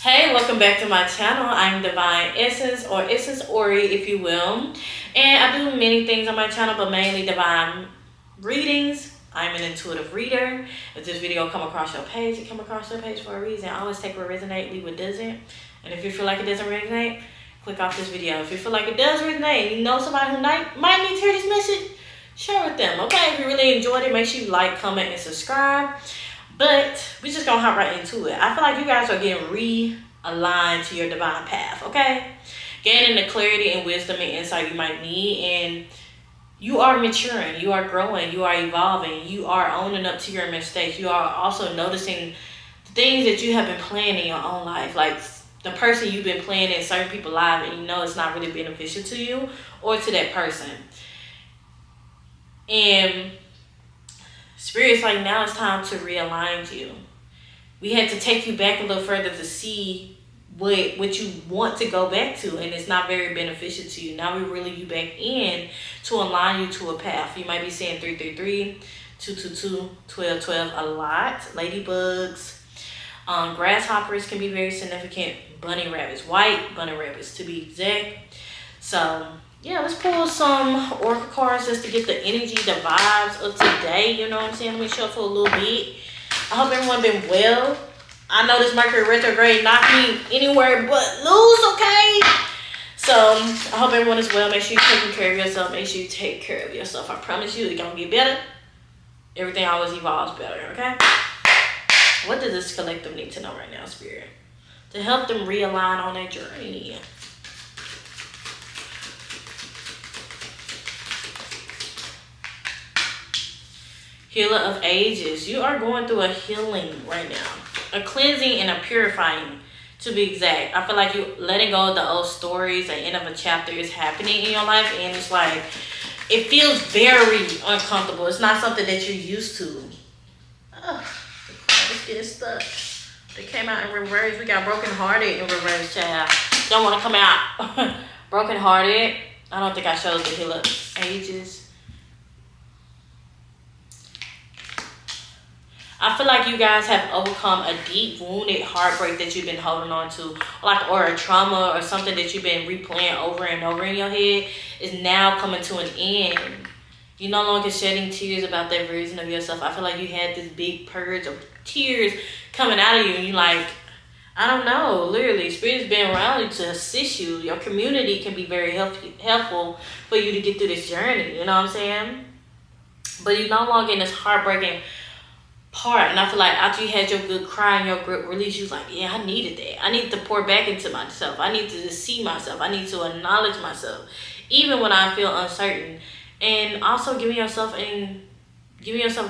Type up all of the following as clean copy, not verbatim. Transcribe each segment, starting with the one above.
Hey, welcome back to my channel. I'm Divine Essence, or Essence Ori, if you will. And I do many things on my channel, but mainly divine readings. I'm an intuitive reader. If this video come across your page, it come across your page for a reason. Always take what resonates, leave what doesn't. And if you feel like it doesn't resonate, click off this video. If you feel like it does resonate, you know somebody who might need to hear this message, share with them, okay? If you really enjoyed it, make sure you like, comment, and subscribe. But we just gonna hop right into it. I feel like you guys are getting realigned to your divine path, okay? Gaining the clarity and wisdom and insight you might need, and you are maturing, you are growing, you are evolving, you are owning up to your mistakes. You are also noticing the things that you have been playing in your own life, like the person you've been playing in certain people's lives, and you know it's not really beneficial to you or to that person. And Spirit's like, now it's time to realign you. We had to take you back a little further to see what you want to go back to, and it's not very beneficial to you. Now we reel you back in to align you to a path. You might be seeing 333, 222, 1212 a lot. Ladybugs, grasshoppers can be very significant. Bunny rabbits, white bunny rabbits to be exact. So yeah, let's pull some oracle cards just to get the energy, the vibes of today. You know what I'm saying? Let me shuffle a little bit. I hope everyone been well. I know this Mercury retrograde knocked me anywhere but loose, okay? So I hope everyone is well. Make sure you're taking care of yourself. Make sure you take care of yourself. I promise you, it's gonna get better. Everything always evolves better, okay? What does this collective need to know right now, Spirit? To help them realign on their journey. Healer of ages, you are going through a healing right now, a cleansing and a purifying, to be exact. I feel like you letting go of the old stories. The end of a chapter is happening in your life, and it's like it feels very uncomfortable. It's not something that you're used to. Ugh, let's get stuck. They came out in reverse. We got broken hearted in reverse, child. Don't want to come out. Broken hearted. I don't think I showed the healer of ages. I feel like you guys have overcome a deep wounded heartbreak that you've been holding on to, or a trauma or something that you've been replaying over and over in your head is now coming to an end. You're no longer shedding tears about that version of yourself. I feel like you had this big purge of tears coming out of you, and you're like, I don't know, literally, Spirit's been around you to assist you. Your community can be very helpful for you to get through this journey, you know what I'm saying? But you're no longer in this heartbreaking part, and I feel like after you had your good cry and your good release, you was like, yeah, I needed that. I need to pour back into myself. I need to see myself. I need to acknowledge myself, even when I feel uncertain. And also giving yourself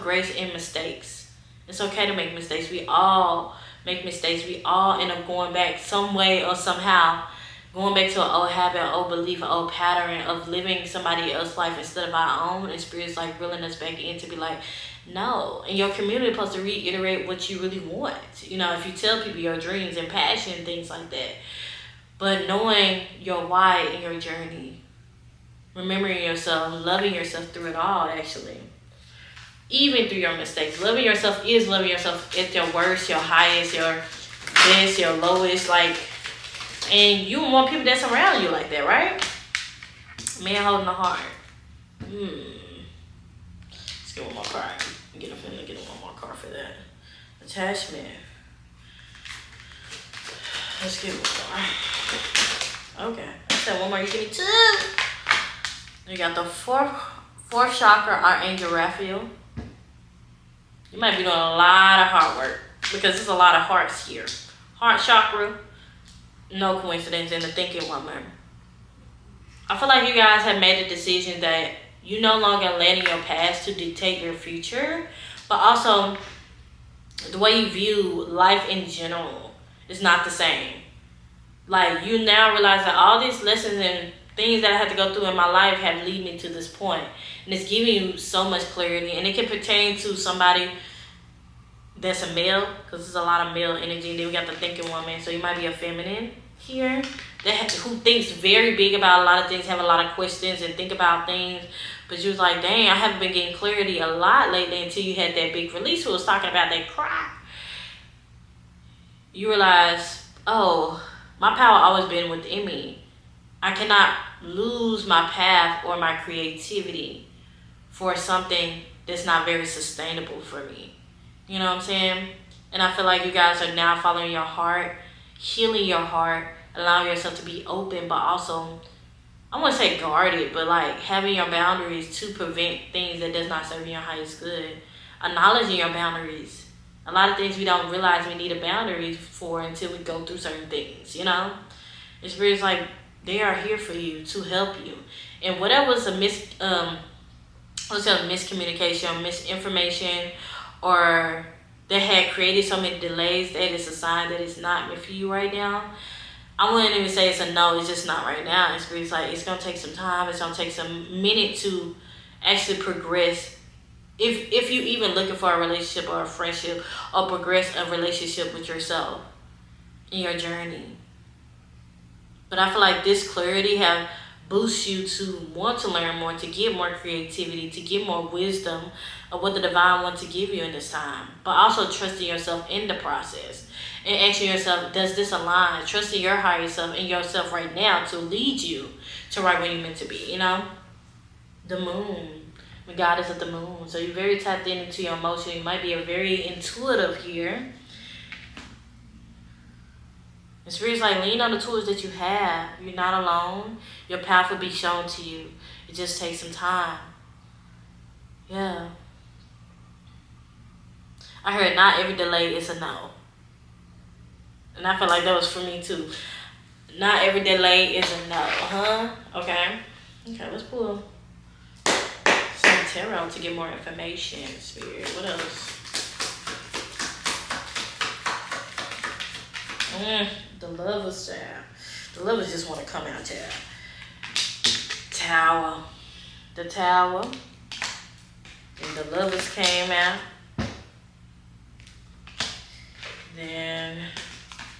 grace in mistakes. It's okay to make mistakes. We all make mistakes. We all end up going back some way or somehow, going back to an old habit, an old belief, an old pattern of living somebody else's life instead of our own. And Spirit's like reeling us back in to be like, no. And your community is supposed to reiterate what you really want. You know, if you tell people your dreams and passion and things like that. But knowing your why in your journey, remembering yourself, loving yourself through it all, actually. Even through your mistakes. Loving yourself is loving yourself at your worst, your highest, your best, your lowest. Like, and you want people that's around you like that, right? Man holding the heart. Let's get one more card. Get one more card for that. Attachment. Let's get one more. Okay. I said one more. You give me two. You got the fourth chakra, Archangel Raphael. You might be doing a lot of heart work because there's a lot of hearts here. Heart chakra. No coincidence in the thinking woman. I feel like you guys have made a decision that you no longer letting your past to dictate your future, but also the way you view life in general is not the same. Like, you now realize that all these lessons and things that I had to go through in my life have led me to this point. And it's giving you so much clarity. And it can pertain to somebody that's a male, because there's a lot of male energy. And then we got the thinking woman. So you might be a feminine here who thinks very big about a lot of things, have a lot of questions and think about things. But you was like, dang, I haven't been getting clarity a lot lately until you had that big release who was talking about that cry. You realize oh, my power always been within me. I cannot lose my path or my creativity for something that's not very sustainable for me. You know what I'm saying? And I feel like you guys are now following your heart, healing your heart, allowing yourself to be open, but also, I wouldn't say guarded, but like having your boundaries to prevent things that does not serve your highest good. Acknowledging your boundaries. A lot of things we don't realize we need a boundary for until we go through certain things, you know? It's really like they are here for you to help you. And whatever was a miscommunication, misinformation, or that had created so many delays, that is a sign that it's not meant for you right now. I wouldn't even say it's a no, it's just not right now. It's really like it's gonna take some time, it's gonna take some minute to actually progress. If you even looking for a relationship or a friendship or progress a relationship with yourself in your journey. But I feel like this clarity have boosts you to want to learn more, to get more creativity, to get more wisdom of what the divine wants to give you in this time. But also trusting yourself in the process and asking yourself, does this align? Trusting your higher self and yourself right now to lead you to right where you're meant to be, you know? The moon. God is at the moon. So you're very tapped into your emotion. You might be a very intuitive here. It's really like lean on the tools that you have. You're not alone. Your path will be shown to you. It just takes some time. Yeah. I heard not every delay is a no. And I feel like that was for me too. Not every delay is a no, huh? Okay. Okay, let's pull some tarot to get more information, Spirit. What else? The lovers, child. The lovers just want to come out, child. Tower. The Tower. And the lovers came out. Then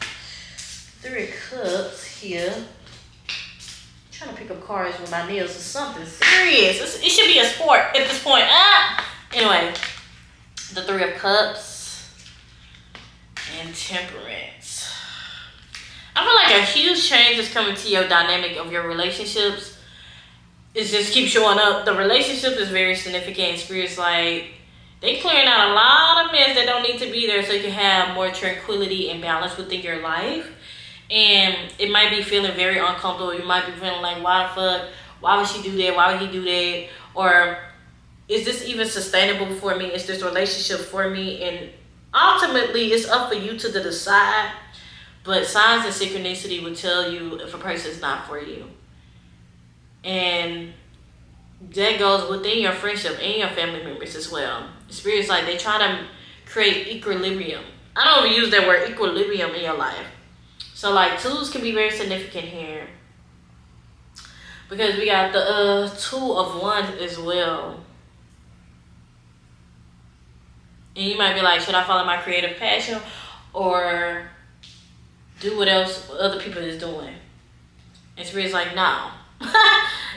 3 of Cups here. I'm trying to pick up cards with my nails or something serious. It should be a sport at this point. Anyway, the 3 of Cups and Temperance. I feel like a huge change is coming to your dynamic of your relationships. It just keeps showing up. The relationship is very significant. Spirit's like, they clearing out a lot of mess that don't need to be there so you can have more tranquility and balance within your life. And it might be feeling very uncomfortable. You might be feeling like, why the fuck? Why would she do that? Why would he do that? Or is this even sustainable for me? Is this relationship for me? And ultimately, it's up for you to decide. But signs and synchronicity will tell you if a person is not for you. And that goes within your friendship and your family members as well. Spirit's like they try to create equilibrium. I don't even use that word, equilibrium, in your life. So like 2s can be very significant here. Because we got the 2 of Wands as well. And you might be like, should I follow my creative passion or do what else other people is doing? And Spirit's like, no.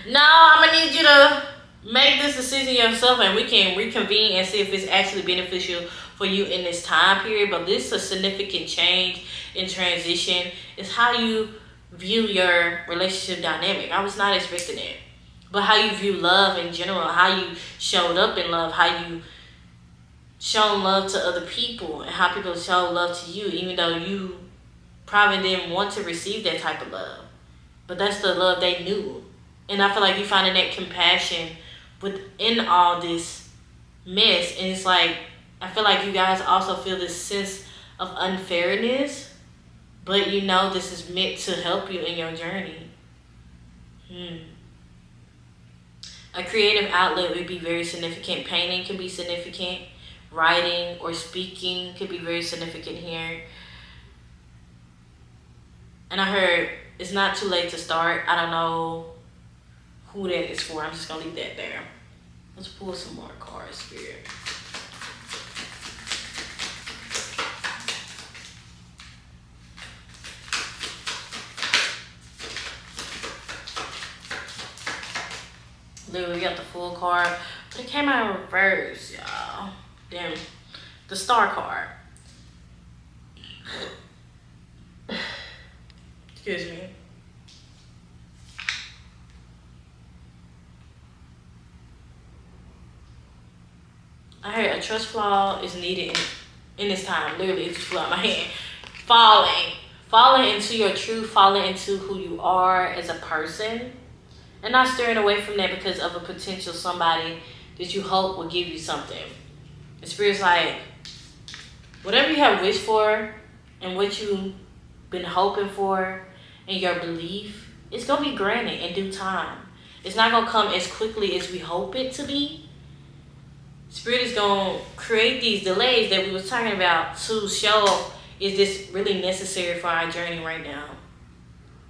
No, I'm gonna need you to make this decision yourself and we can reconvene and see if it's actually beneficial for you in this time period. But this is a significant change in transition. It's how you view your relationship dynamic. I was not expecting it. But how you view love in general, how you showed up in love, how you shown love to other people, and how people show love to you, even though you probably didn't want to receive that type of love. But that's the love they knew. And I feel like you finding that compassion within all this mess. And it's like, I feel like you guys also feel this sense of unfairness. But you know this is meant to help you in your journey. A creative outlet would be very significant. Painting can be significant. Writing or speaking could be very significant here. And I heard it's not too late to start. I don't know who that is for. I'm just going to leave that there. Let's pull some more cards, Spirit. Literally got the full card. But it came out in reverse, y'all. Damn. The star card. Excuse me. I heard a trust flaw is needed in this time. Literally, it just flew out my hand. Falling into your truth, falling into who you are as a person, and not steering away from that because of a potential somebody that you hope will give you something. The Spirit's like, whatever you have wished for and what you've been hoping for and your belief, it's going to be granted in due time. It's not going to come as quickly as we hope it to be. Spirit is going to create these delays that we was talking about to show, is this really necessary for our journey right now?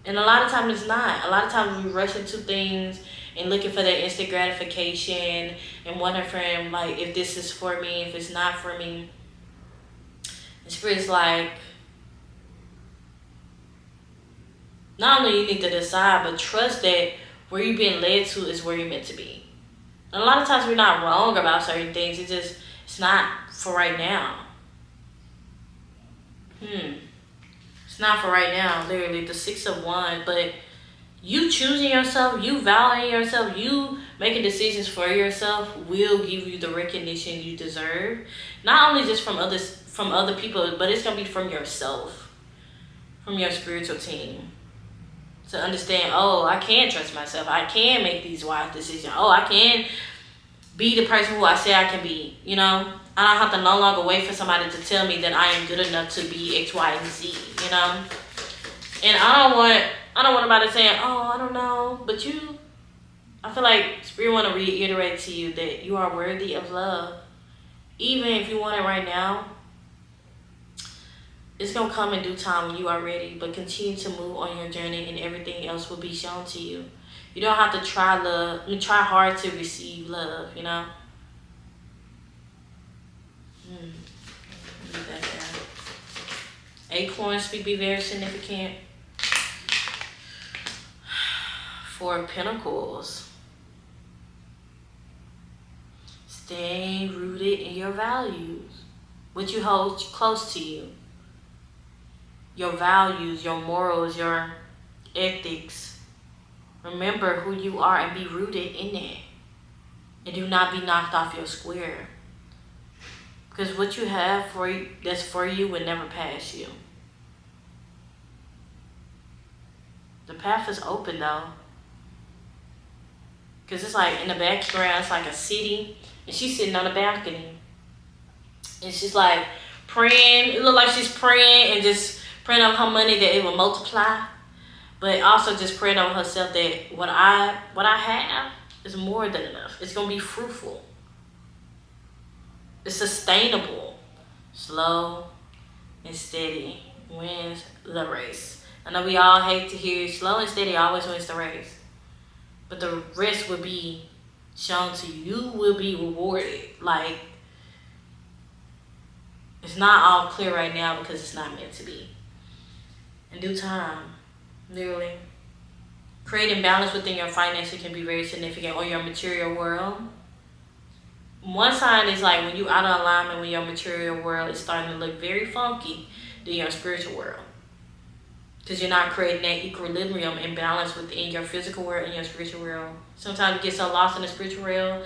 And a lot of times it's not. A lot of times we rush into things and looking for that instant gratification and wondering, like, if this is for me, if it's not for me. And Spirit's like, not only you need to decide, but trust that where you're being led to is where you're meant to be. And a lot of times we're not wrong about certain things. It's not for right now. It's not for right now, literally, the 6 of Wands. But you choosing yourself, you valuing yourself, you making decisions for yourself will give you the recognition you deserve. Not only just from other people, but it's going to be from yourself, from your spiritual team. To understand, oh, I can trust myself. I can make these wise decisions. Oh, I can be the person who I say I can be, you know? I don't have to no longer wait for somebody to tell me that I am good enough to be X, Y, and Z, you know? And I don't want nobody saying, oh, I don't know. But I feel like Spirit want to reiterate to you that you are worthy of love. Even if you want it right now, it's going to come in due time when you are ready. But continue to move on your journey and everything else will be shown to you. You don't have to try hard to receive love, you know? Leave that there. Acorns will be very significant. Four of Pentacles. Stay rooted in your values. What you hold close to you. Your values, your morals, your ethics. Remember who you are and be rooted in it. And do not be knocked off your square. Because what you have that's for you will never pass you. The path is open though. Because it's like in the background, it's like a city. And she's sitting on the balcony. And she's like praying. It looks like she's praying and just praying on her money that it will multiply. But also just praying on herself that what I have is more than enough. It's going to be fruitful. It's sustainable. Slow and steady wins the race. I know we all hate to hear slow and steady always wins the race. But the rest will be shown to you. You will be rewarded. Like, it's not all clear right now because it's not meant to be. In due time, literally. Creating balance within your finances can be very significant, or your material world. One sign is like when you out of alignment with your material world, it's starting to look very funky than your spiritual world. Because you're not creating that equilibrium and balance within your physical world and your spiritual world. Sometimes we get so lost in the spiritual world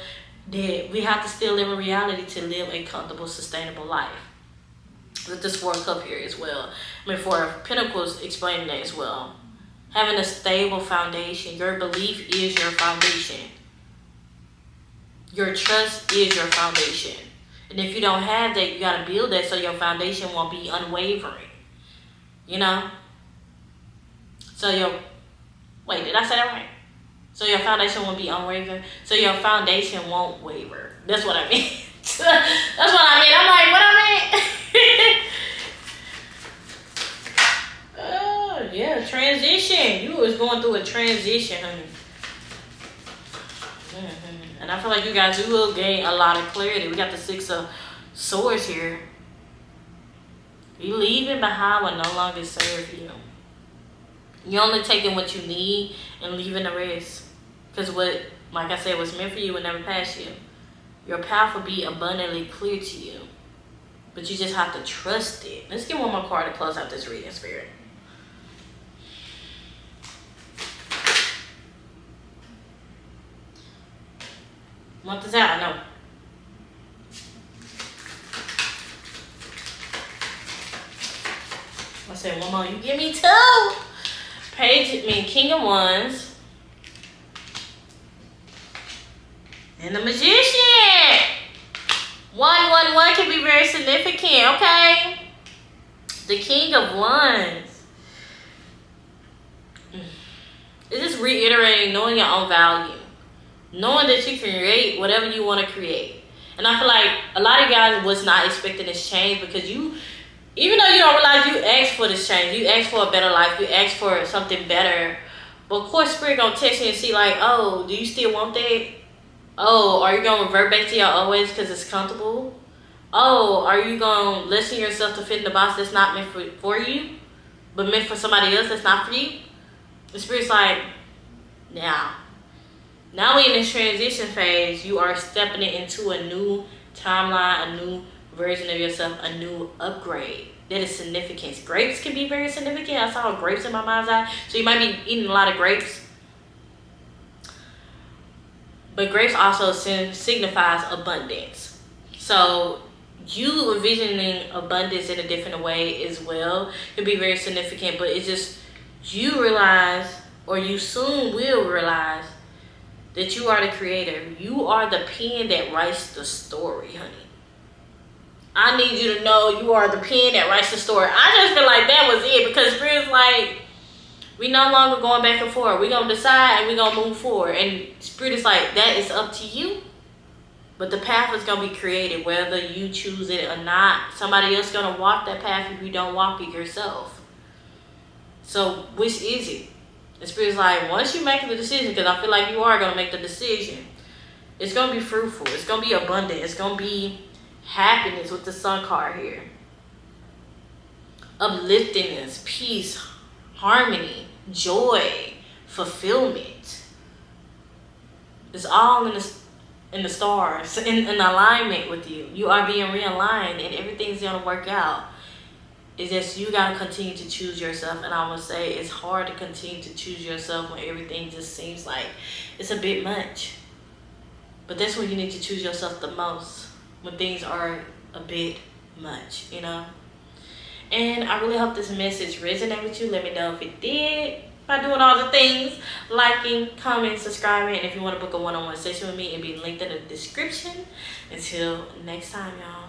that we have to still live in reality to live a comfortable, sustainable life. With this Four of Cups here as well. Four of Pentacles explaining that as well. Having a stable foundation. Your belief is your foundation. Your trust is your foundation. And if you don't have that, you got to build that so your foundation won't be unwavering. You know? So wait, did I say that right? So your foundation won't be unwavering. So your foundation won't waver. That's what I mean. That's what I mean. I'm like, what I mean? Oh, yeah, transition. You was going through a transition, honey. And I feel like you guys, you will gain a lot of clarity. We got the Six of Swords here. You leaving behind what no longer serve you. You're only taking what you need and leaving the rest. Because what, like I said, what's meant for you will never pass you. Your path will be abundantly clear to you. But you just have to trust it. Let's get one more card to close out this reading, Spirit. Month is out, I know. I said one more. You give me 2. King of Wands. And the Magician. 111 can be very significant, okay? The King of Wands. It's just reiterating knowing your own value. Knowing that you can create whatever you want to create. And I feel like a lot of guys was not expecting this change because you, even though you don't realize you asked for this change, you asked for a better life, you asked for something better. But of course, Spirit gonna test you and see like, oh, do you still want that? Oh, are you gonna revert back to your old ways because it's comfortable? Oh, are you gonna listen yourself to fit in the box that's not meant for you, but meant for somebody else that's not for you? The Spirit's like, now we in this transition phase. You are stepping into a new timeline, a new version of yourself, a new upgrade. That is significance. Grapes can be very significant. I saw grapes in my mind's eye. So you might be eating a lot of grapes. But grapes also signifies abundance. So you envisioning abundance in a different way as well can be very significant. But it's just you realize, or you soon will realize, that you are the creator. You are the pen that writes the story, honey. I need you to know you are the pen that writes the story. I just feel like that was it because Spirit's like, we no longer going back and forth. We're going to decide and we're going to move forward. And Spirit is like, that is up to you. But the path is going to be created whether you choose it or not. Somebody else going to walk that path if you don't walk it yourself. So which is it? The Spirit's like, once you make the decision, because I feel like you are going to make the decision, it's going to be fruitful. It's going to be abundant. It's going to be happiness with the Sun card here. Upliftingness, peace, harmony, joy, fulfillment. It's all in the stars, in alignment with you. You are being realigned and everything's going to work out. It's just you got to continue to choose yourself. And I would say it's hard to continue to choose yourself when everything just seems like it's a bit much. But that's when you need to choose yourself the most. When things are a bit much, you know. And I really hope this message resonated with you. Let me know if it did by doing all the things. Liking, comment, subscribing. And if you want to book a one-on-one session with me, it'll be linked in the description. Until next time, y'all.